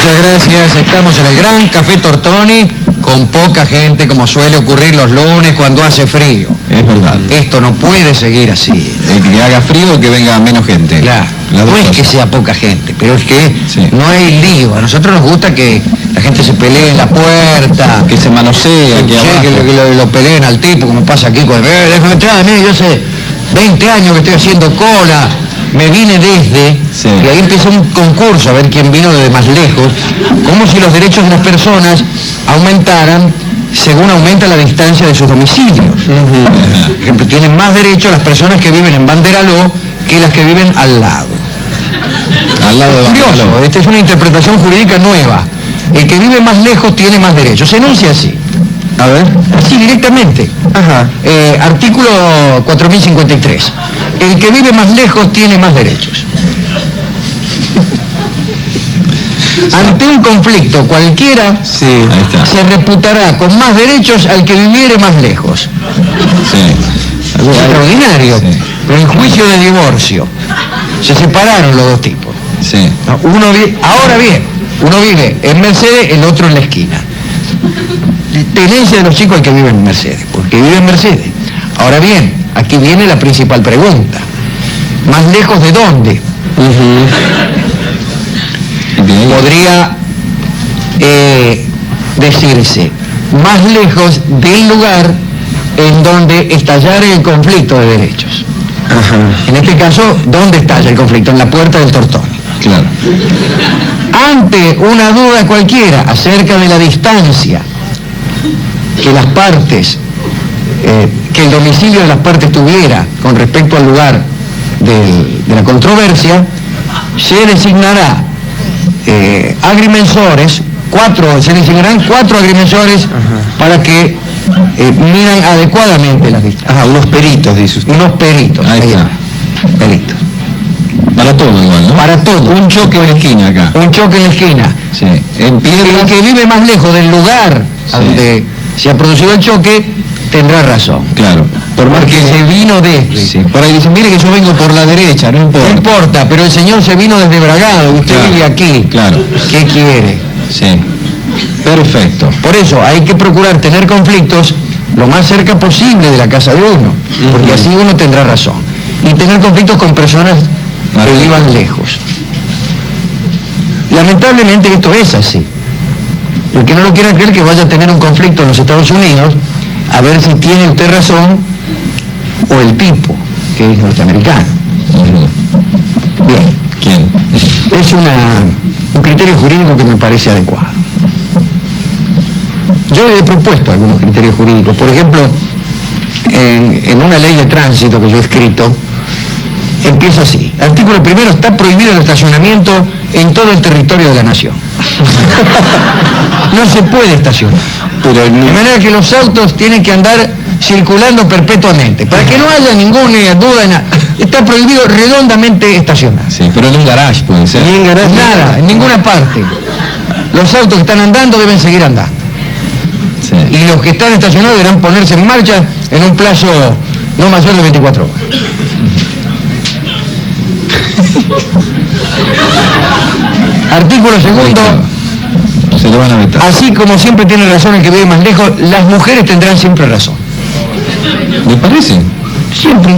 Muchas gracias. Estamos en el Gran Café Tortoni con poca gente, como suele ocurrir los lunes cuando hace frío. Es verdad. Esto no puede seguir así. Que haga frío o que venga menos gente. Claro. No es que sea poca gente, pero es que no hay lío. A nosotros nos gusta que la gente se pelee en la puerta, que se manosee, que lo peleen al tipo, como pasa aquí con déjame entrar, yo hace 20 años que estoy haciendo cola, me vine desde, y ahí empieza un concurso a ver quién vino desde más lejos, como si los derechos de las personas aumentaran según aumenta la distancia de sus domicilios. Por ejemplo, tienen más derechos las personas que viven en Banderaló que las que viven al lado. Al lado de Curioso, esta es una interpretación jurídica nueva. El que vive más lejos tiene más derechos. Se enuncia así. A ver. Así directamente. Artículo 4053. El que vive más lejos tiene más derechos. Ante un conflicto cualquiera, se reputará con más derechos al que viviere más lejos. Es extraordinario. Pero en juicio de divorcio se separaron los dos tipos. Ahora bien, uno vive en Mercedes, el otro en la esquina. Tenencia de los chicos el que vive en Mercedes, porque vive en Mercedes. Ahora bien, aquí viene la principal pregunta. ¿Más lejos de dónde? Podría decirse más lejos del lugar en donde estallara el conflicto de derechos. En este caso, ¿dónde estalla el conflicto? En la puerta del Tortoni. Claro. Ante una duda cualquiera acerca de la distancia que las partes, que el domicilio de las partes tuviera con respecto al lugar de la controversia, se designará agrimensores, se designarán 4 agrimensores para que midan adecuadamente las distancias. Unos peritos, dice usted. Unos peritos. Ahí está. Peritos. Para todo igual, ¿no? Para todo. Un choque en la esquina acá. Un choque en la esquina. En piedras. El que vive más lejos del lugar donde se ha producido el choque tendrá razón. Claro. Por más que se vino desde. Por ahí dicen, mire que yo vengo por la derecha, no importa. No importa, pero el señor se vino desde Bragado, usted vive aquí. Claro. ¿Qué quiere? Perfecto. Por eso hay que procurar tener conflictos lo más cerca posible de la casa de uno, porque así uno tendrá razón. Y tener conflictos con personas que vivan lejos. Lamentablemente esto es así. El que no lo quiera creer que vaya a tener un conflicto en los Estados Unidos, a ver si tiene usted razón, o el tipo, que es norteamericano. Bien. ¿Quién? Es un criterio jurídico que me parece adecuado. Yo le he propuesto algunos criterios jurídicos. Por ejemplo, en una ley de tránsito que yo he escrito, empieza así. Artículo 1, está prohibido el estacionamiento en todo el territorio de la nación. No se puede estacionar. De manera que los autos tienen que andar circulando perpetuamente. Para que no haya ninguna duda, está prohibido redondamente estacionar. Pero en un garage puede ser. Ni en garage, nada, en ninguna parte. Los autos que están andando deben seguir andando. Y los que están estacionados deberán ponerse en marcha en un plazo no mayor de 24 horas. Artículo 2. Se lo van a meter. Así como siempre tiene razón el que vive más lejos, las mujeres tendrán siempre razón. ¿Me parece? Siempre.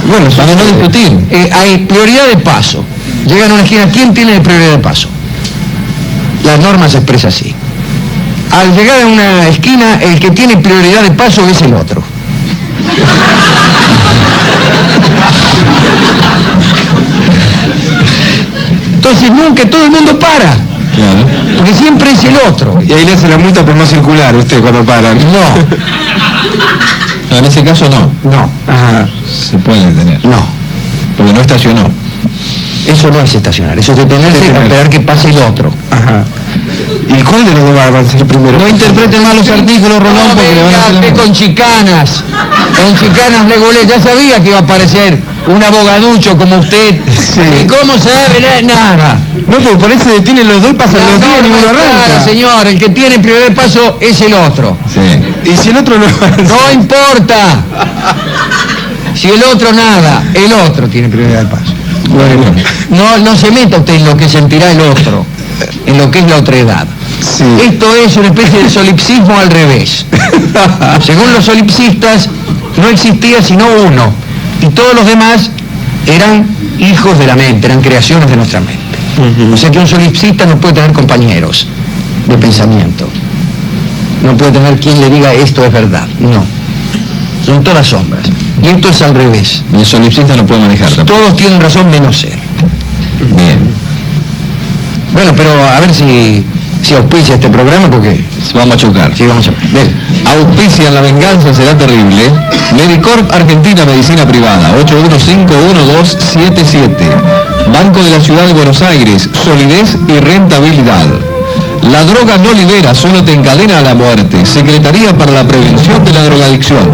Bueno, para no discutir. Hay prioridad de paso. Llegan a una esquina, ¿quién tiene prioridad de paso? La norma se expresa así. Al llegar a una esquina, el que tiene prioridad de paso es el otro. Entonces nunca todo el mundo para. Claro. Porque siempre es el otro. Y ahí le hace la multa por no circular usted cuando paran. No, en ese caso no. No. Se puede detener. No. Porque no estacionó. Eso no es estacionar, eso es detenerse y esperar que pase el otro. ¿Y cuál de los dos va a avanzar primero? No interpreten mal los artículos, Rolón, porque le van a hacer con chicanas. Con chicanas legolé. Ya sabía que iba a aparecer un abogaducho como usted. ¿Y cómo sabe? Nada. No, porque por eso se detienen los dos y pasan los días y ninguno arranca. Claro, señor, el que tiene prioridad de paso es el otro. Y si el otro no avanza. No importa. Si el otro nada, el otro tiene prioridad de paso. No se meta usted en lo que sentirá el otro, en lo que es la otredad. Sí. Esto es una especie de solipsismo al revés. Según los solipsistas, no existía sino uno, y todos los demás eran hijos de la mente, eran creaciones de nuestra mente. O sea que un solipsista no puede tener compañeros de pensamiento. No puede tener quien le diga esto es verdad. No. Son todas sombras. Y esto es al revés. El solipsista no puede manejar. Todos tienen razón menos él. Bien. Bueno, pero a ver si auspicia este programa, porque vamos a chocar. Sí, vamos a chocar. Bien. Auspician La Venganza Será Terrible. Medicorp Argentina Medicina Privada, 815-1277. Banco de la Ciudad de Buenos Aires, solidez y rentabilidad. La droga no libera, solo te encadena a la muerte. Secretaría para la Prevención de la Drogadicción.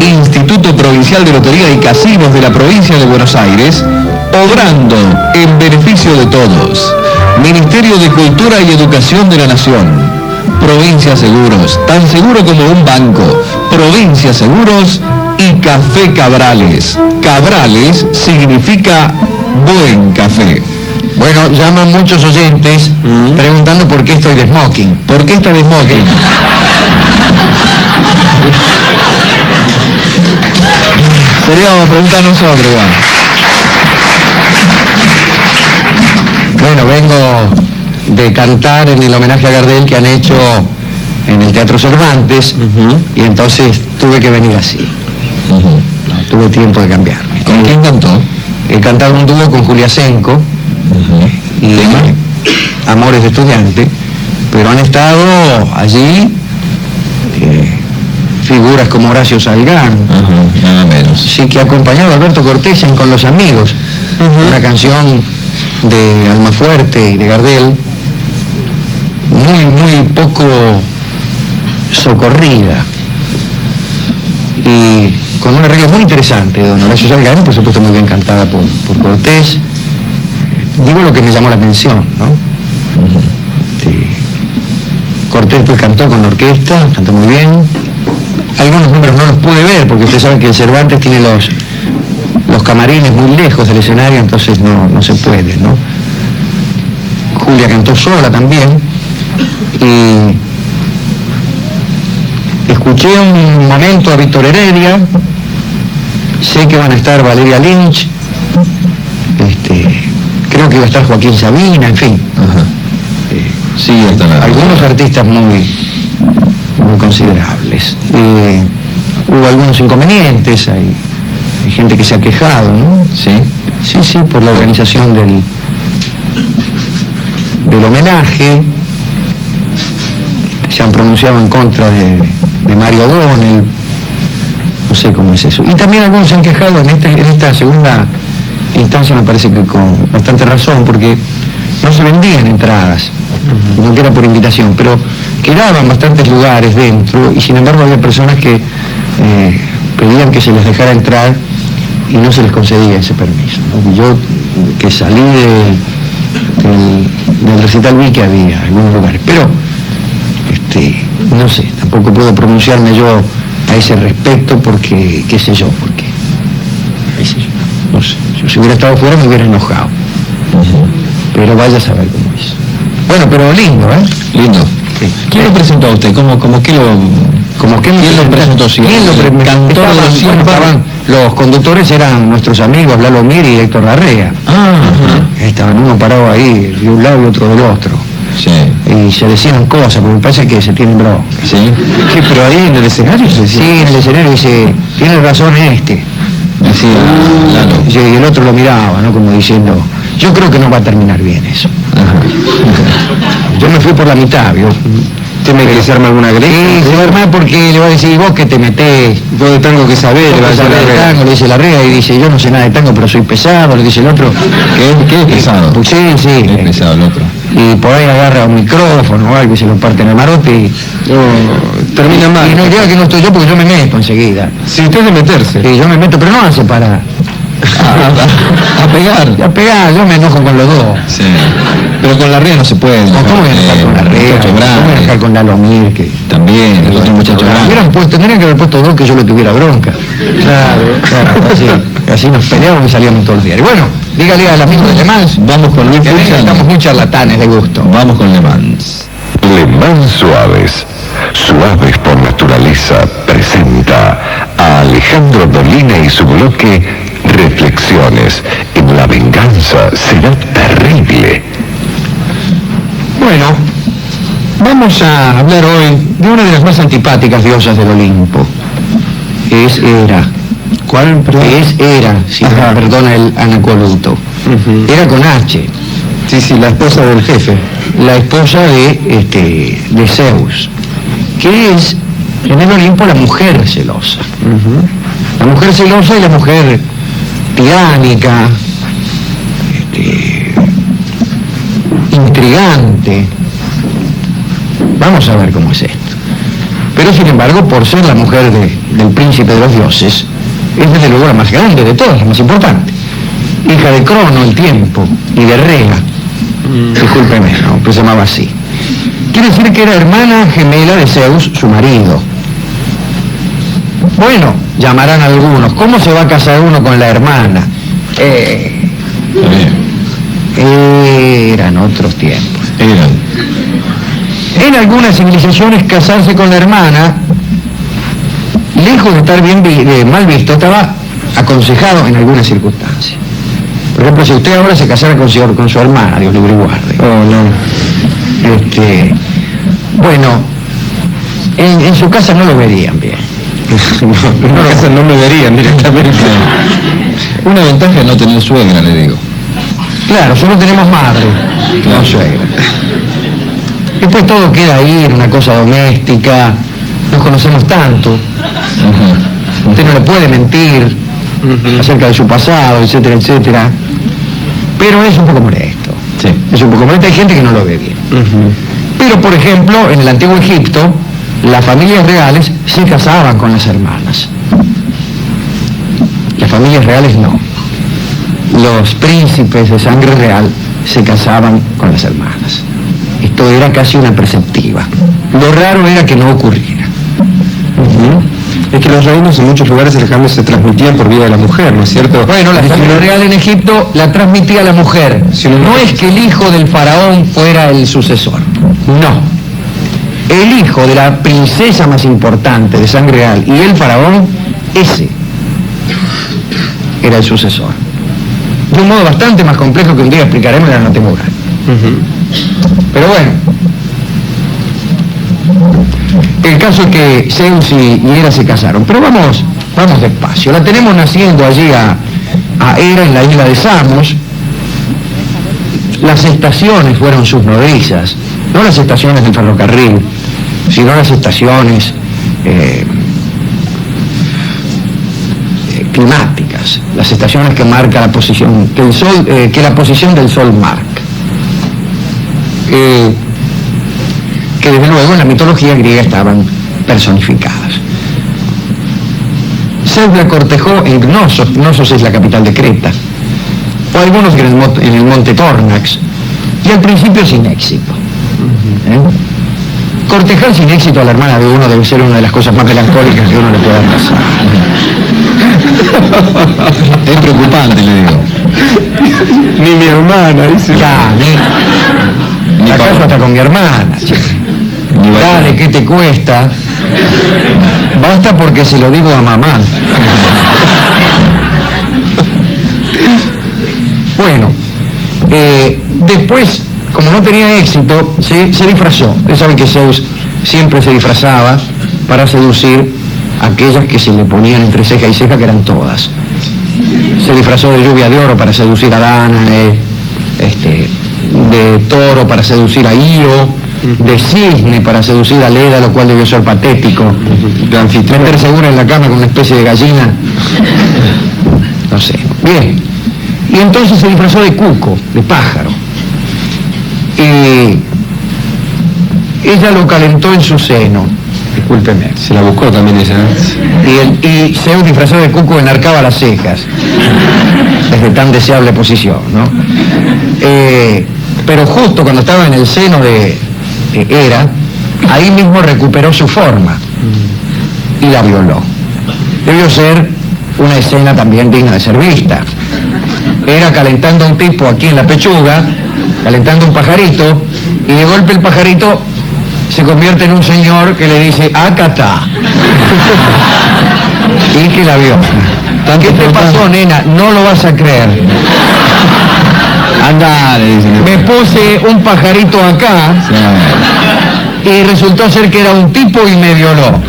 Instituto Provincial de Lotería y Casinos de la Provincia de Buenos Aires, obrando en beneficio de todos. Ministerio de Cultura y Educación de la Nación. Provincia Seguros, tan seguro como un banco. Provincia Seguros y Café Cabrales. Cabrales significa buen café. Bueno, llaman muchos oyentes preguntando por qué estoy de smoking. ¿Por qué está de smoking? Seríamos preguntar nosotros, igual. Bueno, vengo de cantar en el homenaje a Gardel que han hecho en el Teatro Cervantes, y entonces tuve que venir así. No tuve tiempo de cambiarme. ¿Con quién cantó? He cantado un dúo con Julia Senco y Amores de Estudiante, pero han estado allí figuras como Horacio Salgán, nada menos. Sí, que ha acompañado a Alberto Cortés en Con los Amigos, una canción de Almafuerte y de Gardel, muy poco socorrida, y con un arreglo muy interesante de don Horacio Salgán, por supuesto muy bien cantada por Cortés. Digo lo que me llamó la atención, ¿no? Cortés pues cantó con la orquesta, cantó muy bien. Algunos números no los pude ver, porque usted sabe que el Cervantes tiene los camarines muy lejos del escenario, entonces no se puede, ¿no? Julia cantó sola también, y escuché un momento a Víctor Heredia, sé que van a estar Valeria Lynch, creo que iba a estar Joaquín Sabina, en fin. Sí, algunos artistas muy considerables. Hubo algunos inconvenientes, hay gente que se ha quejado, ¿no? Sí, por la organización del homenaje. Se han pronunciado en contra de Mario O'Donnell, no sé cómo es eso. Y también algunos se han quejado en esta segunda instancia, me parece que con bastante razón, porque no se vendían entradas, no que era por invitación, pero quedaban bastantes lugares dentro, y sin embargo había personas que pedían que se les dejara entrar y no se les concedía ese permiso, ¿no? Y yo, que salí del recital, vi que había algunos lugares, pero no sé, tampoco puedo pronunciarme yo a ese respecto, porque, qué sé yo, no sé, yo si hubiera estado fuera me hubiera enojado, pero vaya a saber cómo es. Bueno, pero lindo, Lindo. Sí. ¿Quién lo presentó a usted? ¿Quién lo presentó? ¿Quién lo presentó? Los conductores eran nuestros amigos Lalo Mir y Héctor Larrea. Estaban uno parado ahí de un lado y otro del otro. Sí. Y se decían cosas, porque me parece que se tienen bronca. Sí. Sí, pero ahí en el escenario se decía. Sí, en el escenario dice, tiene razón decía Lalo. Y el otro lo miraba, ¿no? Como diciendo, yo creo que no va a terminar bien eso. Yo me fui por la mitad, ¿vio? ¿Usted me quiere armar alguna grecia? Sí, se va a armar porque le va a decir, vos que te metés. Yo de tango que sabés, le va a decir tango, le dice Larrea, y dice, yo no sé nada de tango, pero soy pesado, le dice el otro. ¿Qué es pesado? Pues sí. Es pesado el otro. Y por ahí agarra un micrófono o algo y se lo parte en el marote y termina mal. Y no diga que no estoy yo, porque yo me meto enseguida. Sí, usted es de meterse. Sí, yo me meto, pero no hace para... a pegar, yo me enojo con los dos. Sí. Pero con Larrea no se puede. ¿Cómo voy a enojar con Larrea? ¿Cómo voy a enojar con Lalo Mir? Que También, el otro muchacho. Tendrían que haber puesto dos que yo le tuviera bronca. Claro, así nos peleábamos y salíamos todos los días. Y bueno, dígale al amigo de Le Mans. Vamos con Luis Fuchs. Estamos muy charlatanes de gusto. Vamos con Le Mans. Le Mans Suaves, suaves por naturaleza, presenta a Alejandro Dolina y su bloque Reflexiones. En la venganza será terrible. Bueno, vamos a hablar hoy de una de las más antipáticas diosas del Olimpo. Es Hera. ¿Cuál? Es Hera, si me perdona el anacoluto. Hera con H. Sí, la esposa del jefe. La esposa de Zeus, que es en el Olimpo la mujer celosa. La mujer celosa y la mujer tiránica, intrigante. Vamos a ver cómo es esto. Pero sin embargo, por ser la mujer del príncipe de los dioses, es desde luego la más grande de todas, la más importante. Hija de Crono, el tiempo, y de Rea. Discúlpeme, no, pues se llamaba así. Quiere decir que era hermana gemela de Zeus, su marido. Bueno, llamarán algunos, ¿cómo se va a casar uno con la hermana? Eran otros tiempos. En algunas civilizaciones casarse con la hermana, lejos de estar mal visto, estaba aconsejado en algunas circunstancias. Por ejemplo, si usted ahora se casara con su hermana, Dios libre y guarde. Bueno, en su casa no lo verían bien. En una casa no me verían directamente. Una ventaja es no tener suegra, le digo. Claro, solo tenemos madre, no suegra. Después todo queda ahí, en una cosa doméstica, nos conocemos tanto. Usted no le puede mentir acerca de su pasado, etcétera, etcétera. Pero es un poco molesto. Sí. Es un poco molesto, hay gente que no lo ve bien. Pero, por ejemplo, en el antiguo Egipto, las familias reales se casaban con las hermanas. Las familias reales no. Los príncipes de sangre real se casaban con las hermanas. Esto era casi una preceptiva. Lo raro era que no ocurriera. Es que los reinos en muchos lugares el cambio se transmitían por vía de la mujer, ¿no es cierto? Bueno, la sangre real en Egipto la transmitía la mujer. No es que el hijo del faraón fuera el sucesor. No. El hijo de la princesa más importante de sangre real y el faraón, ese era el sucesor. De un modo bastante más complejo que un día explicaremos en la nota moral. Pero bueno, el caso es que Zeus y Hera se casaron. Pero vamos despacio. La tenemos naciendo allí a Hera en la isla de Samos. Las estaciones fueron sus nodrizas, no las estaciones del ferrocarril, sino las estaciones climáticas, las estaciones que marca la posición del sol, que la posición del sol marca. Que desde luego en la mitología griega estaban personificadas. Zeus la cortejó en Gnosos. Gnosos es la capital de Creta, o algunos en el monte Tornax, y al principio sin éxito. Cortejar sin éxito a la hermana de uno debe ser una de las cosas más melancólicas que uno le pueda pasar. Es preocupante, le digo. Ni mi hermana, dice. Ya, ni acaso hasta con mi hermana. Dale, ¿qué te cuesta? Basta porque se lo digo a mamá. Bueno, después, como no tenía éxito, se disfrazó. Ustedes saben que Zeus siempre se disfrazaba para seducir a aquellas que se le ponían entre ceja y ceja, que eran todas. Se disfrazó de lluvia de oro para seducir a Danae, de toro para seducir a Io, de cisne para seducir a Leda, lo cual debió ser patético. Meterse una en la cama con una especie de gallina. No sé. Bien. Y entonces se disfrazó de cuco, de pájaro. Ella lo calentó en su seno. Discúlpeme. Se la buscó también ella. Y Zeus, disfrazado de cuco, enarcaba las cejas. Desde tan deseable posición, ¿no? Pero justo cuando estaba en el seno de Hera, ahí mismo recuperó su forma y la violó. Debió ser una escena también digna de ser vista. Era calentando a un tipo aquí en la pechuga, calentando un pajarito, y de golpe el pajarito se convierte en un señor que le dice, acá está. Y que la vio. ¿Qué te pasó, nena? No lo vas a creer. Anda, le dice. Me puse un pajarito acá, sí, y resultó ser que era un tipo y me violó.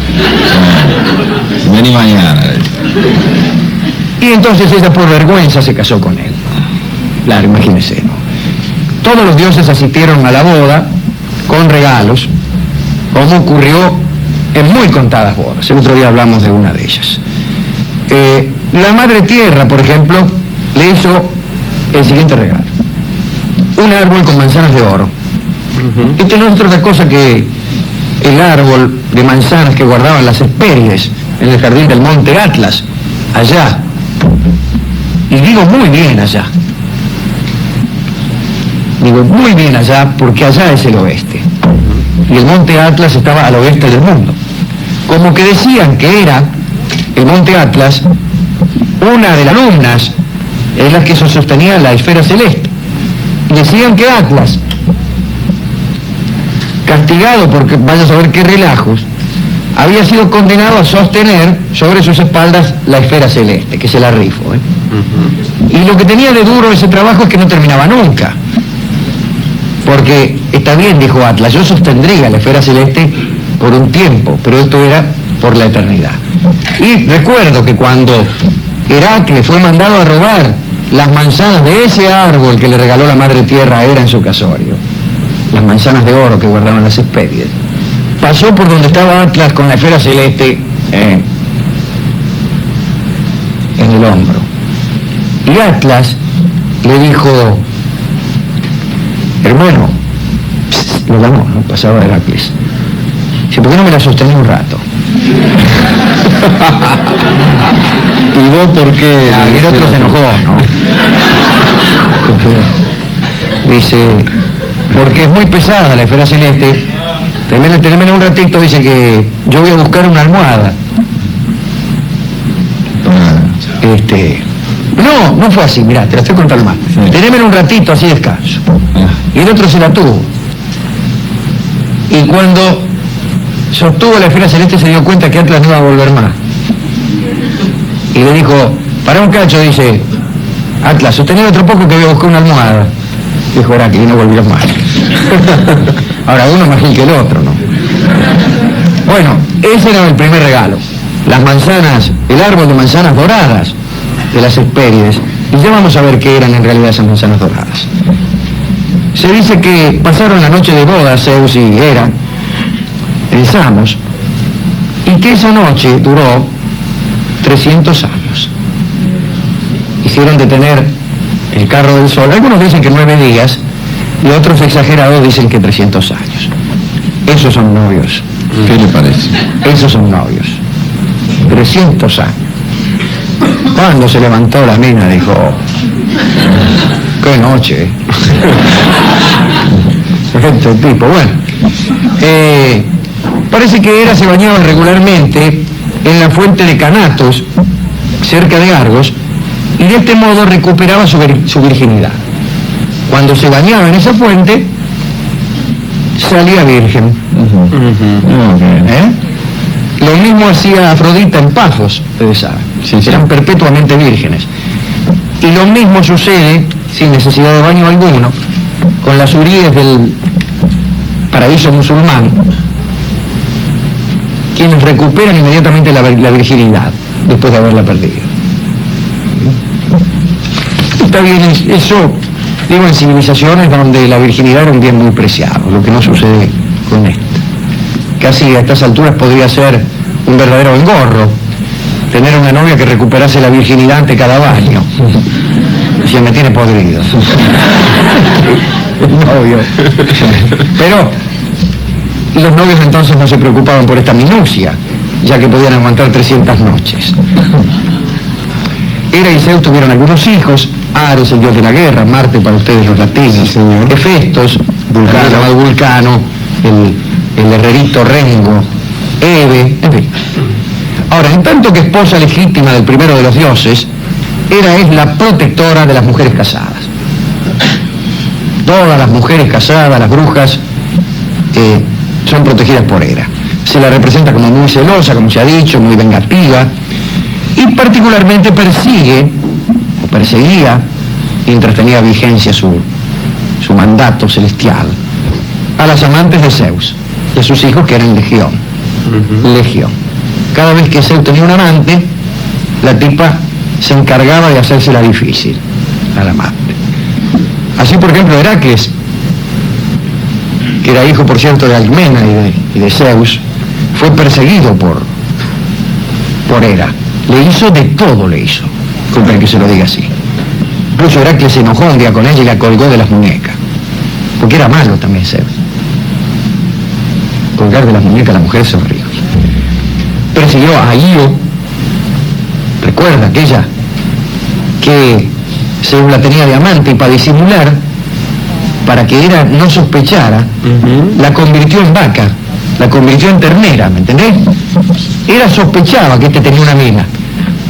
Sí. Vení mañana. Y entonces ella por vergüenza se casó con él. Claro, imagínese, ¿no? Todos los dioses asistieron a la boda con regalos, como ocurrió en muy contadas bodas. El otro día hablamos de una de ellas. La Madre Tierra, por ejemplo, le hizo el siguiente regalo: un árbol con manzanas de oro. Este no es otra cosa que el árbol de manzanas que guardaban las Hespérides en el jardín del monte Atlas, allá. Y digo muy bien allá. Digo muy bien allá porque allá es el oeste. Y el monte Atlas estaba al oeste del mundo. Como que decían que era el monte Atlas una de las alumnas es la que sostenía la esfera celeste. Y decían que Atlas, castigado porque vaya a saber qué relajos, había sido condenado a sostener sobre sus espaldas la esfera celeste, que se la rifo. Y lo que tenía de duro ese trabajo es que no terminaba nunca. Porque está bien, dijo Atlas, yo sostendría la esfera celeste por un tiempo, pero esto era por la eternidad. Y recuerdo que cuando Heracles fue mandado a robar las manzanas de ese árbol que le regaló la Madre Tierra era en su casorio, las manzanas de oro que guardaban las Hespérides, pasó por donde estaba Atlas con la esfera celeste en el hombro. Y Atlas le dijo, hermano, lo llamó, ¿no? Pasaba Heracles. Dice, ¿por qué no me la sostenés un rato? ¿Y vos por qué? Y el otro se enojó, ¿no? Dice, porque es muy pesada la esfera celeste. Tenémela un ratito, dice que yo voy a buscar una almohada. No fue así, mirá, te la estoy contando más. Sí. Tenémela un ratito así descanso. Y el otro se la tuvo. Y cuando sostuvo la esfera celeste se dio cuenta que Atlas no iba a volver más. Y le dijo, para un cacho, dice, Atlas, sostener otro poco que voy a buscar una almohada. Dijo Heracles, y no volvieron más. Ahora, uno más gil que el otro, ¿no? Bueno, ese era el primer regalo. Las manzanas, el árbol de manzanas doradas de las Hespérides. Y ya vamos a ver qué eran en realidad esas manzanas doradas. Se dice que pasaron la noche de boda Zeus y Hera en Samos, y que esa noche duró 300 años. Hicieron detener el carro del sol. Algunos dicen que 9 días, y otros exagerados dicen que 300 años. Esos son novios. ¿Qué le parece? Esos son novios. 300 años. Cuando se levantó la mina dijo, qué noche. Este tipo, bueno. Parece que Hera se bañaba regularmente en la fuente de Canatos, cerca de Argos, y de este modo recuperaba su virginidad. Cuando se bañaba en esa fuente, salía virgen. Lo mismo hacía Afrodita en Pafos, ustedes saben. Sí. Eran perpetuamente vírgenes. Y lo mismo sucede, sin necesidad de baño alguno, con las huríes del paraíso musulmán, quienes recuperan inmediatamente la virginidad después de haberla perdido. Está bien, eso, digo, en civilizaciones donde la virginidad era un bien muy preciado, lo que no sucede con esto. Casi a estas alturas podría ser un verdadero engorro tener una novia que recuperase la virginidad ante cada baño. Si me tiene podrido. Novio. Pero los novios entonces no se preocupaban por esta minucia, ya que podían aguantar 300 noches. Hera y Zeus tuvieron algunos hijos: Ares, el dios de la guerra; Marte para ustedes los latinos; Hefestos, llamado Vulcano, el herrerito Rengo, Hebe, en fin. Ahora, en tanto que esposa legítima del primero de los dioses, Hera es la protectora de las mujeres casadas. Todas las mujeres casadas, las brujas, son protegidas por Hera. Se la representa como muy celosa, como se ha dicho, muy vengativa, y particularmente perseguía, mientras tenía vigencia su mandato celestial, a las amantes de Zeus y a sus hijos, que eran legión. Legión. Cada vez que Zeus tenía un amante, la tipa se encargaba de hacérsela difícil al amante. Así, por ejemplo, Heracles, que era hijo, por cierto, de Alcmena y de Zeus, fue perseguido por Hera. Le hizo de todo, disculpen que se lo diga así. Incluso Heracles se enojó un día con ella y la colgó de las muñecas, porque era malo también Zeus. Colgar de las muñecas a la mujer es horrible. Persiguió a Io, recuerda aquella que Zeus la tenía de amante, y para disimular, para que Hera no sospechara, la convirtió en vaca, la convirtió en ternera, ¿me entendés? Hera sospechaba que tenía una mina.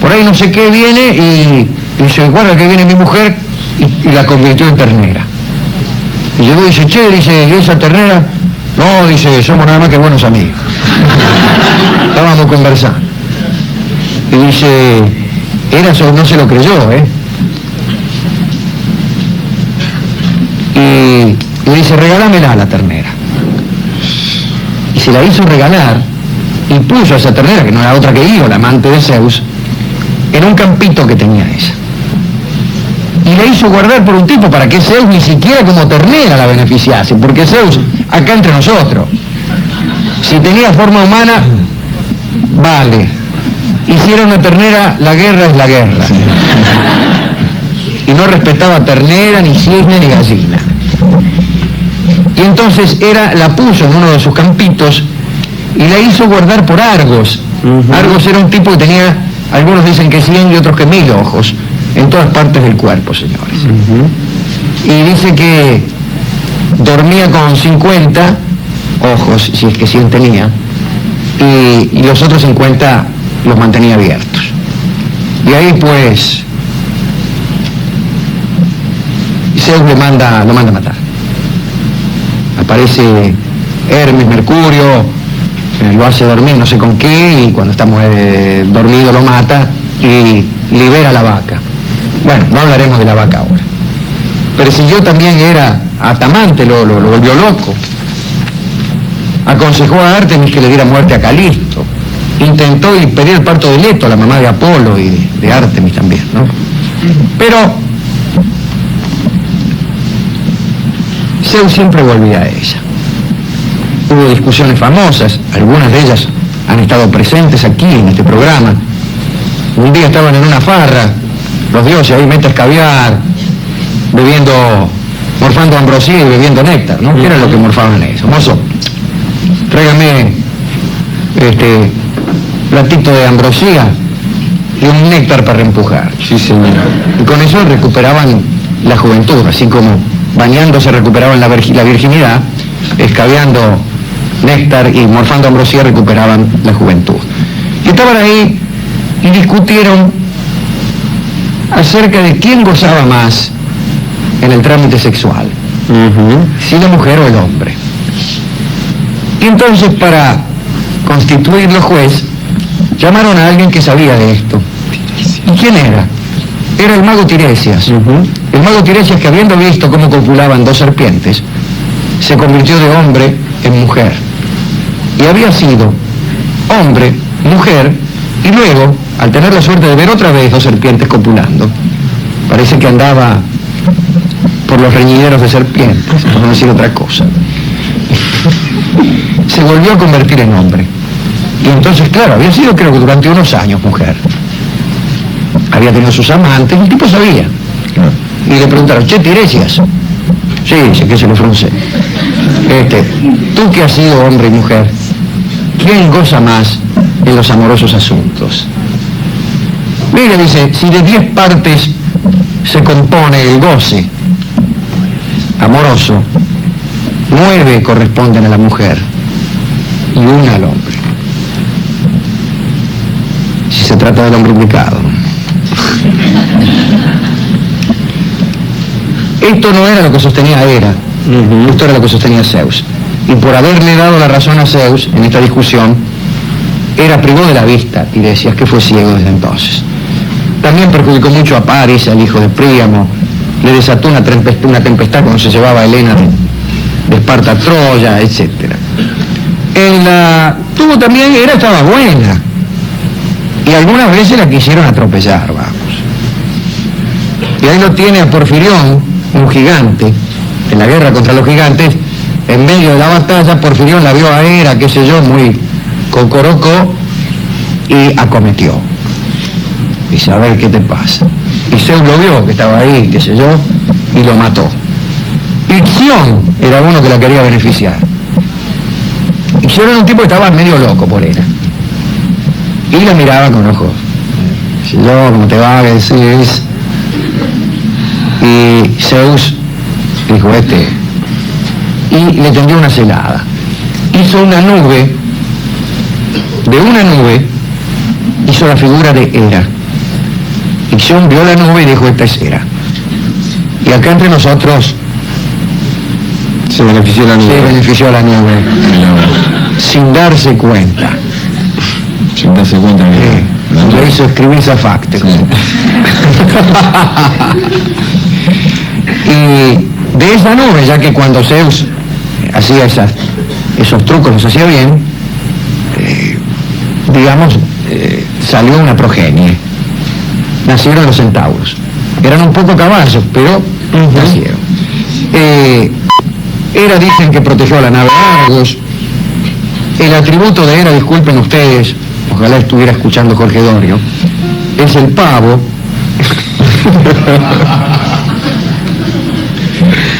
Por ahí no sé qué viene y dice, guarda que viene mi mujer, y la convirtió en ternera. Y llegó y dice, che, dice, ¿y esa ternera? No, dice, somos nada más que buenos amigos. Estábamos conversando. Y dice, Hera no se lo creyó, Y le dice, regálamela a la ternera. Y se la hizo regalar, y puso a esa ternera, que no era otra que Io, la amante de Zeus, en un campito que tenía ella. Y la hizo guardar por un tipo para que Zeus ni siquiera como ternera la beneficiase, porque Zeus, acá entre nosotros, si tenía forma humana, vale. Y si era una ternera, la guerra es la guerra. Y no respetaba ternera, ni cisne, ni gallina. Y entonces Hera la puso en uno de sus campitos y la hizo guardar por Argos. Argos era un tipo que tenía, algunos dicen que 100 y otros que 1000 ojos, en todas partes del cuerpo, señores. Y dice que dormía con 50 ojos, si es que 100 tenía, y los otros 50 los mantenía abiertos. Y ahí pues Zeus lo manda a matar. Aparece Hermes, Mercurio, lo hace dormir no sé con qué, y cuando estamos dormidos lo mata y libera a la vaca. Bueno, no hablaremos de la vaca ahora. Persiguió también Hera a Tamante, lo volvió loco. Aconsejó a Artemis que le diera muerte a Calisto. Intentó impedir el parto de Leto, la mamá de Apolo y de Artemis también, ¿no? Pero Zeus siempre volvía a ella. Hubo discusiones famosas, algunas de ellas han estado presentes aquí en este programa. Un día estaban en una farra, los dioses ahí metes caviar, morfando ambrosía y bebiendo néctar, ¿no? ¿Qué era lo que morfaban eso? Mozo, tráigame platito de ambrosía y un néctar para reempujar. Sí, señor. Y con eso recuperaban la juventud, así como bañándose recuperaban la virginidad, escabeando néctar y morfando ambrosía recuperaban la juventud. Y estaban ahí y discutieron acerca de quién gozaba más en el trámite sexual, si la mujer o el hombre. Y entonces, para constituir los jueces, llamaron a alguien que sabía de esto. ¿Y quién era? Era el mago Tiresias. El mago Tiresias, que habiendo visto cómo copulaban dos serpientes, se convirtió de hombre en mujer. Y había sido hombre, mujer, y luego, al tener la suerte de ver otra vez dos serpientes copulando, parece que andaba por los reñideros de serpientes, por no decir otra cosa, se volvió a convertir en hombre. Y entonces, claro, había sido, creo que durante unos años, mujer. Había tenido sus amantes, el tipo sabía. Y le preguntaron, che, Tiresias. Sí, dice que se le frunce. Tú que has sido hombre y mujer, ¿quién goza más en los amorosos asuntos? Mire, dice, si de 10 partes se compone el goce amoroso, 9 corresponden a la mujer y una al hombre. Si se trata del hombre indicado. Esto no era lo que sostenía Hera, esto era lo que sostenía Zeus. Y por haberle dado la razón a Zeus en esta discusión, Hera privó de la vista y decías que fue ciego desde entonces. También perjudicó mucho a Paris, al hijo de Príamo, le desató una tempestad cuando se llevaba a Helena de Esparta a Troya, etc. Tuvo también, Hera estaba buena, y algunas veces la quisieron atropellar, vamos. Y ahí lo tiene a Porfirión, un gigante, en la guerra contra los gigantes, en medio de la batalla, Porfirión la vio a Hera, qué sé yo, muy cocorocó, y acometió. Dice, a ver qué te pasa. Y Zeus lo vio, que estaba ahí, qué sé yo, y lo mató. Ixión era uno que la quería beneficiar. Ixión era un tipo que estaba medio loco por Hera. Y la miraba con ojos. Dice, yo, ¿cómo te va? ¿Qué decís? Y Zeus dijo, y le tendió una celada. Hizo una nube, de una nube, hizo la figura de Hera. Ixión vio la nube y dijo, esta es Hera. Y acá entre nosotros se benefició la nube. Sin darse cuenta. Sin darse cuenta que... Lo hizo escribir esa facta. Y de esa nube, ya que cuando Zeus hacía esos trucos, los hacía bien, salió una progenie. Nacieron los centauros. Eran un poco caballos, pero nacieron. Hera dicen que protegió a la nave Argos. El atributo de Hera, disculpen ustedes, ojalá estuviera escuchando Jorge Dorio, es el pavo,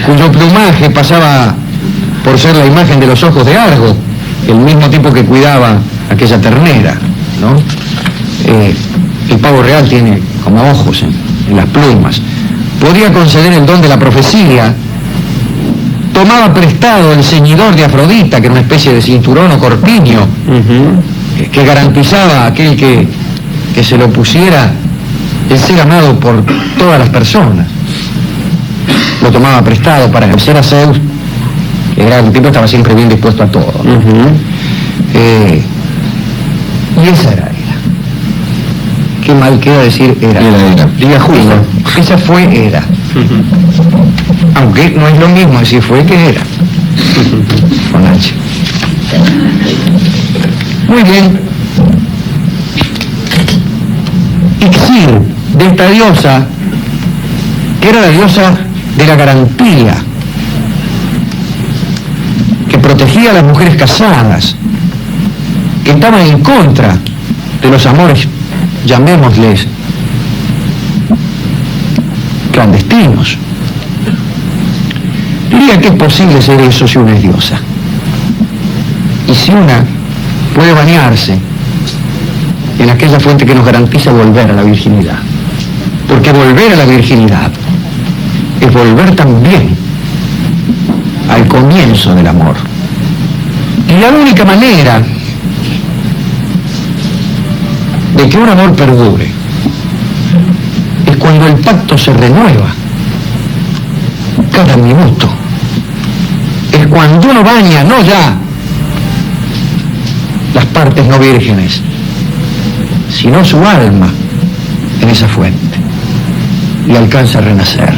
cuyo plumaje pasaba por ser la imagen de los ojos de Argo, el mismo tipo que cuidaba aquella ternera, ¿no? El pavo real tiene como ojos en las plumas. Podía conceder el don de la profecía. Tomaba prestado el ceñidor de Afrodita, que era una especie de cinturón o corpiño, que garantizaba a aquel que se lo pusiera el ser amado por todas las personas. Lo tomaba prestado para vencer a Zeus, que era un tipo que estaba siempre bien dispuesto a todo, ¿no? Y esa era Hera. Qué mal queda decir Hera. Diga justo. Esa fue Hera. Aunque no es lo mismo decir fue que Hera. Con H. Muy bien. Ixir, de esta diosa, que era la diosa de la garantía, que protegía a las mujeres casadas, que estaba en contra de los amores, llamémosles, clandestinos. Diría que es posible ser eso si una es diosa. Y si una puede bañarse en aquella fuente que nos garantiza volver a la virginidad. Porque volver a la virginidad es volver también al comienzo del amor. Y la única manera de que un amor perdure es cuando el pacto se renueva cada minuto. Es cuando uno baña, no ya las partes no vírgenes, sino su alma en esa fuente y alcanza a renacer.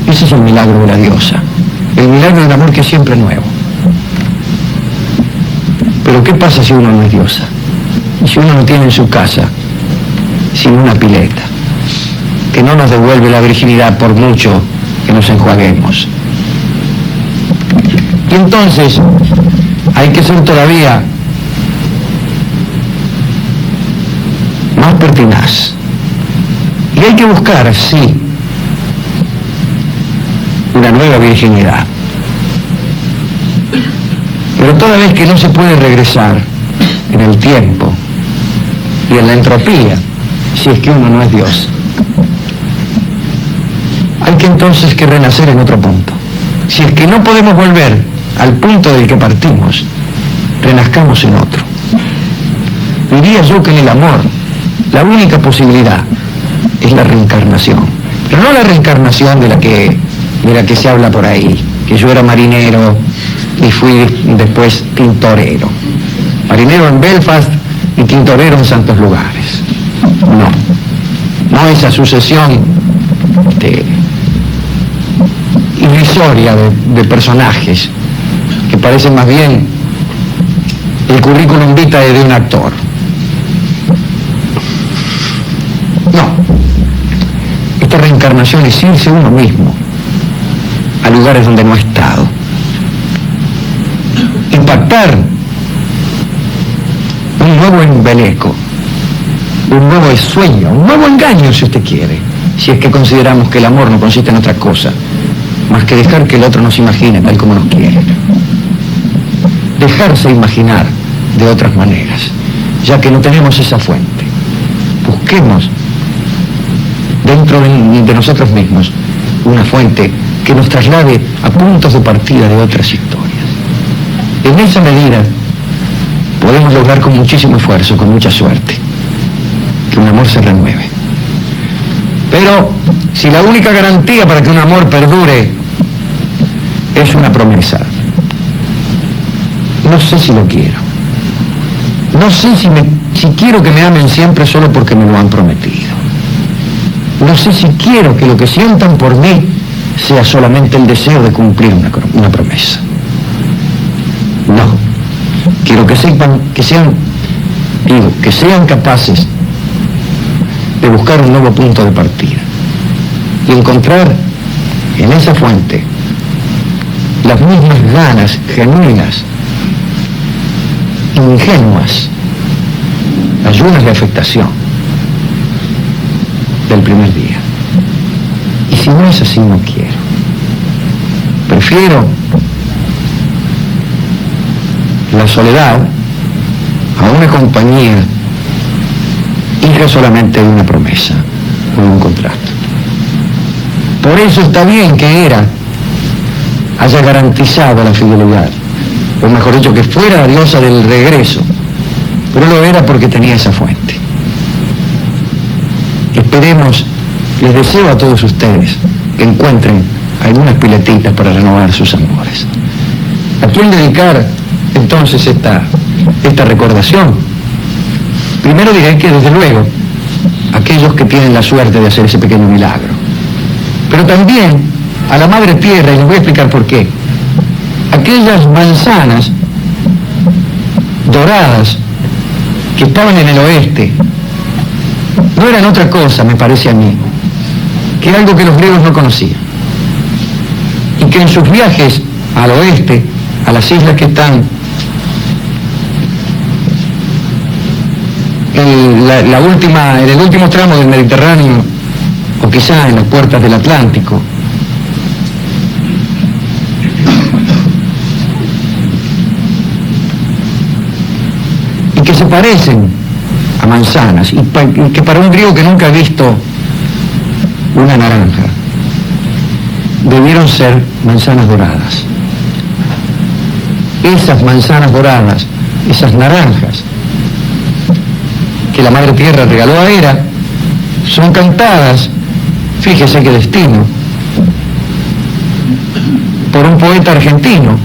Ese es el milagro de la diosa, el milagro del amor que es siempre nuevo. Pero ¿qué pasa si uno no es diosa? Y si uno no tiene en su casa sino una pileta que no nos devuelve la virginidad por mucho que nos enjuaguemos? Y entonces hay que ser todavía más pertinaz. Y hay que buscar, sí, una nueva virginidad. Pero toda vez que no se puede regresar en el tiempo y en la entropía, si es que uno no es Dios, hay que entonces que renacer en otro punto. Si es que no podemos volver al punto del que partimos, renazcamos en otro. Diría yo que en el amor la única posibilidad es la reencarnación, pero no la reencarnación de la que se habla por ahí, que yo era marinero y fui después tintorero. Marinero en Belfast y tintorero en santos lugares. No esa sucesión irrisoria de personajes que parecen más bien el currículum vitae de un actor. No, esta reencarnación es irse uno mismo a lugares donde no ha estado, impactar un nuevo embeleco, un nuevo sueño, un nuevo engaño, si usted quiere, si es que consideramos que el amor no consiste en otra cosa más que dejar que el otro nos imagine tal como nos quiere. Dejarse imaginar de otras maneras, ya que no tenemos esa fuente. Busquemos dentro de nosotros mismos una fuente que nos traslade a puntos de partida de otras historias. En esa medida podemos lograr con muchísimo esfuerzo, con mucha suerte, que un amor se renueve. Pero si la única garantía para que un amor perdure es una promesa, no sé si lo quiero. No sé si quiero que me amen siempre solo porque me lo han prometido. No sé si quiero que lo que sientan por mí sea solamente el deseo de cumplir una promesa. No. Quiero que sean capaces de buscar un nuevo punto de partida y encontrar en esa fuente las mismas ganas genuinas, ingenuas, ayudas de afectación del primer día. Y si no es así, no quiero. Prefiero la soledad a una compañía hija solamente de una promesa o de un contrato. Por eso está bien que haya garantizado la fidelidad, o mejor dicho, que fuera la diosa del regreso, pero lo era porque tenía esa fuente. Esperemos, les deseo a todos ustedes que encuentren algunas piletitas para renovar sus amores. ¿A quién dedicar entonces esta recordación? Primero diré que desde luego aquellos que tienen la suerte de hacer ese pequeño milagro, pero también a la Madre Tierra, y les voy a explicar por qué. Aquellas manzanas doradas que estaban en el oeste no eran otra cosa, me parece a mí, que algo que los griegos no conocían, y que en sus viajes al oeste, a las islas que están en el último tramo del Mediterráneo, o quizá en las puertas del Atlántico, y que se parecen a manzanas, y que para un griego que nunca ha visto una naranja, debieron ser manzanas doradas. Esas manzanas doradas, esas naranjas que la Madre Tierra regaló a Hera, son cantadas, fíjese qué destino, por un poeta argentino,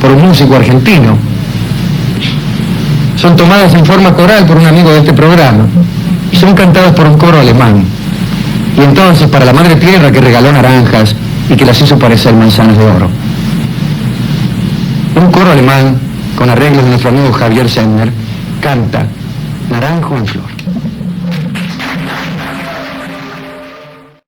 por un músico argentino. Son tomadas en forma coral por un amigo de este programa y son cantadas por un coro alemán. Y entonces, para la Madre Tierra que regaló naranjas y que las hizo parecer manzanas de oro, un coro alemán con arreglos de nuestro amigo Javier Senner canta Naranjo en flor.